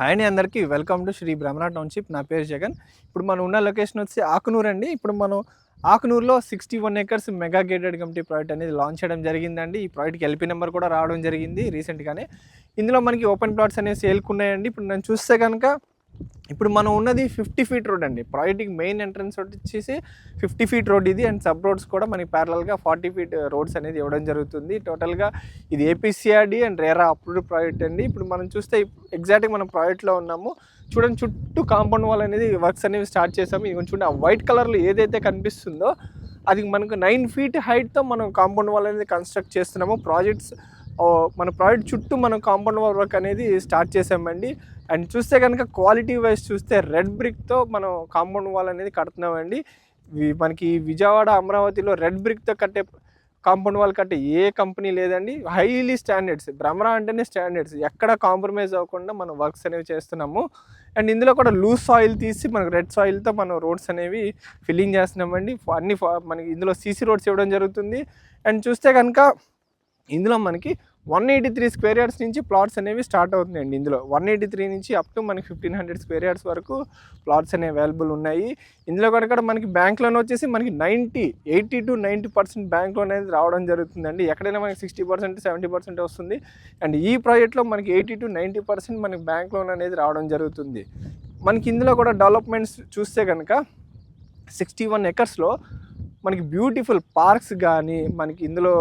Hi అండి అందరికీ welcome to Shri బ్రహ్మణ టౌన్షిప్. నా పేరు జగన్. ఇప్పుడు మనం ఉన్న లొకేషన్ వచ్చి ఆకునూరు అండి. ఇప్పుడు మనం ఆకునూరులో 61 acres mega gated committee project అనేది లాంచ్ చేయడం జరిగిందండి. ఈ ప్రాజెక్ట్కి ఎల్పీ నెంబర్ కూడా రావడం జరిగింది రీసెంట్గానే. ఇందులో మనకి ఓపెన్ ప్లాట్స్ అనేవి సేల్కున్నాయండి. ఇప్పుడు నేను చూస్తే కనుక ఇప్పుడు మనం ఉన్నది 50 ఫీట్ రోడ్ అండి. ప్రాజెక్ట్కి మెయిన్ ఎంట్రన్స్ వచ్చేసి 50 ఫీట్ రోడ్ ఇది. అండ్ సబ్ రోడ్స్ కూడా మనకి ప్యారలల్గా 40 ఫీట్ రోడ్స్ అనేది ఇవ్వడం జరుగుతుంది. టోటల్గా ఇది ఏపీసీఆర్డీ అండ్ రేరా అప్రూవ్డ్ ప్రాజెక్ట్ అండి. ఇప్పుడు మనం చూస్తే ఎగ్జాక్ట్గా మనం ప్రాజెక్ట్లో ఉన్నాము. చూడండి, చుట్టూ కాంపౌండ్ వాల్ అనేది వర్క్స్ అనేవి స్టార్ట్ చేసాము. ఇది చూడండి, ఆ వైట్ కలర్లో ఏదైతే కనిపిస్తుందో అది మనకు 9 ఫీట్ హైట్తో మనం కాంపౌండ్ వాల్ అనేది కన్స్ట్రక్ట్ చేస్తున్నాము. మన ప్రాజెక్ట్ చుట్టూ మనం కాంపౌండ్ వాల్ వర్క్ అనేది స్టార్ట్ చేసామండి. అండ్ చూస్తే కనుక క్వాలిటీ వైజ్ చూస్తే రెడ్ బ్రిక్తో మనం కాంపౌండ్ వాల్ అనేది కడుతున్నామండి. మనకి విజయవాడ, అమరావతిలో రెడ్ బ్రిక్తో కట్టే కాంపౌండ్ వాల్ కట్టే ఏ కంపెనీ లేదండి. హైలీ స్టాండర్డ్స్, భ్రమరా అంటేనే స్టాండర్డ్స్, ఎక్కడ కాంప్రమైజ్ అవ్వకుండా మనం వర్క్స్ అనేవి చేస్తున్నాము. అండ్ ఇందులో కూడా లూజ్ సాయిల్ తీసి మనకు రెడ్ సాయిల్తో మనం రోడ్స్ అనేవి ఫిల్లింగ్ చేస్తున్నామండి. మనకి ఇందులో సీసీ రోడ్స్ ఇవ్వడం జరుగుతుంది. అండ్ చూస్తే కనుక ఇందులో మనకి 183 స్క్వేర్ యార్డ్స్ నుంచి ప్లాట్స్ అనేవి స్టార్ట్ అవుతున్నాయండి. ఇందులో 183 నుంచి అప్ టు మనకి 1500 స్క్వేర్ యార్డ్స్ వరకు ప్లాట్స్ అనేవి అవైలబుల్ ఉన్నాయి. ఇందులో కనుక మనకి బ్యాంక్ లోన్ వచ్చేసి మనకి 80 to 90% బ్యాంక్ లోన్ అనేది రావడం జరుగుతుందండి. ఎక్కడైనా మనకి 60%, 70% వస్తుంది. అండ్ ఈ ప్రాజెక్ట్లో మనకి 80 to 90% మనకి బ్యాంక్ లోన్ అనేది రావడం జరుగుతుంది. మనకి ఇందులో కూడా డెవలప్మెంట్స్ చూస్తే కనుక 61 ఎకర్స్లో మనకి బ్యూటిఫుల్ పార్క్స్ కానీ, మనకి ఇందులో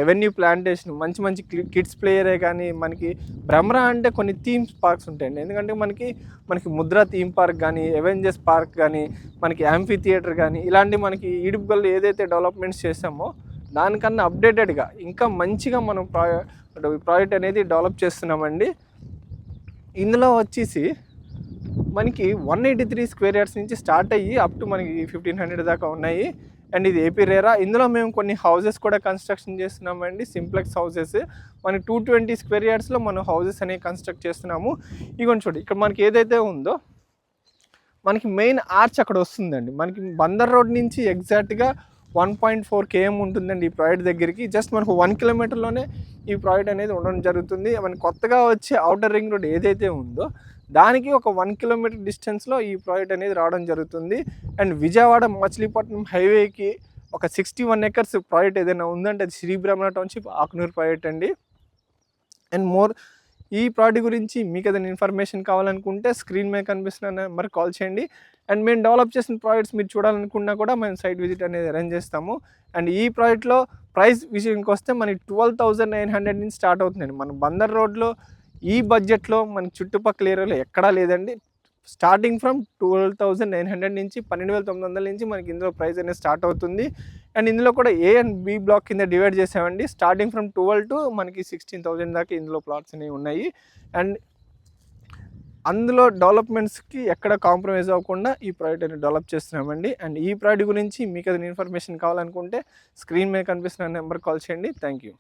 ఎవెన్యూ ప్లాంటేషన్, మంచి మంచి కిడ్స్ ప్లేయరే కానీ, మనకి భ్రమరా అంటే కొన్ని థీమ్స్ పార్క్స్ ఉంటాయండి. ఎందుకంటే మనకి ముద్ర థీమ్ పార్క్ కానీ, అవెంజర్స్ పార్క్ కానీ, మనకి యాంఫీ థియేటర్ కానీ, ఇలాంటి మనకి ఈడుపుగల్లో ఏదైతే డెవలప్మెంట్స్ చేసామో దానికన్నా అప్డేటెడ్గా ఇంకా మంచిగా మనం ప్రాజెక్ట్ అనేది డెవలప్ చేస్తున్నామండి. ఇందులో వచ్చేసి మనకి 183 స్క్వేర్ యార్డ్స్ నుంచి స్టార్ట్ అయ్యి అప్ టు మనకి 1500 దాకా ఉన్నాయి. అండ్ ఇది ఏపీ రేరా. ఇందులో మేము కొన్ని హౌసెస్ కూడా కన్స్ట్రక్షన్ చేస్తున్నామండి, సింప్లెక్స్ హౌసెస్. మనకి 220 స్క్వేర్ యార్డ్స్లో మనం హౌసెస్ అనేవి కన్స్ట్రక్ట్ చేస్తున్నాము. ఇగోండి చూడండి, ఇక్కడ మనకి ఏదైతే ఉందో మనకి మెయిన్ ఆర్చ్ అక్కడ వస్తుందండి. మనకి బందర్ రోడ్ నుంచి ఎగ్జాక్ట్గా 1.4 km ఉంటుందండి ఈ ప్రాజెక్ట్ దగ్గరికి. జస్ట్ మనకు 1 కిలోమీటర్లోనే ఈ ప్రాజెక్ట్ అనేది ఉండడం జరుగుతుంది. మనకి కొత్తగా వచ్చే అవుటర్ రింగ్ రోడ్ ఏదైతే ఉందో దానికి ఒక 1 కిలోమీటర్ డిస్టెన్స్లో ఈ ప్రాజెక్ట్ అనేది రావడం జరుగుతుంది. అండ్ విజయవాడ మచిలీపట్నం హైవేకి ఒక 61 ఎకర్స్ ప్రాజెక్ట్ ఏదైనా ఉందంటే అది శ్రీ బ్రహ్మణ టౌన్షిప్ ఆకునూరు ప్రాజెక్ట్ అండి. అండ్ ఈ ప్రాజెక్ట్ గురించి మీకు ఏదైనా ఇన్ఫర్మేషన్ కావాలనుకుంటే స్క్రీన్ మీద కనిపిస్తున్న నెంబర్ కాల్ చేయండి. అండ్ మేము డెవలప్ చేసిన ప్రాజెక్ట్స్ మీరు చూడాలనుకున్నా కూడా మేము సైట్ విజిట్ అనేది అరేంజ్ చేస్తాము. అండ్ ఈ ప్రాజెక్ట్లో ప్రైస్ విషయానికి వస్తే మనకి 12,900 నుంచి స్టార్ట్ అవుతుందండి. మన బందర్ రోడ్లో ఈ బడ్జెట్లో మన చుట్టుపక్కల ఏరియాలో ఎక్కడా లేదండి. స్టార్టింగ్ ఫ్రమ్ 12,900 నుంచి 12,900 నుంచి మనకి ఇందులో ప్రైస్ అనేది స్టార్ట్ అవుతుంది. అండ్ ఇందులో కూడా ఏ అండ్ బి బ్లాక్ కింద డివైడ్ చేసామండి. స్టార్టింగ్ ఫ్రమ్ 12 to మనకి 16,000 దాకా ఇందులో ప్లాట్స్ అనేవి ఉన్నాయి. అండ్ అందులో డెవలప్మెంట్స్కి ఎక్కడ కాంప్రమైజ్ అవ్వకుండా ఈ ప్రాజెక్ట్ అనేది డెవలప్ చేస్తున్నామండి. అండ్ ఈ ప్రాజెక్ట్ గురించి మీకు ఏదైనా ఇన్ఫర్మేషన్ కావాలనుకుంటే స్క్రీన్ మీద కనిపిస్తున్న నెంబర్ కాల్ చేయండి. Thank you.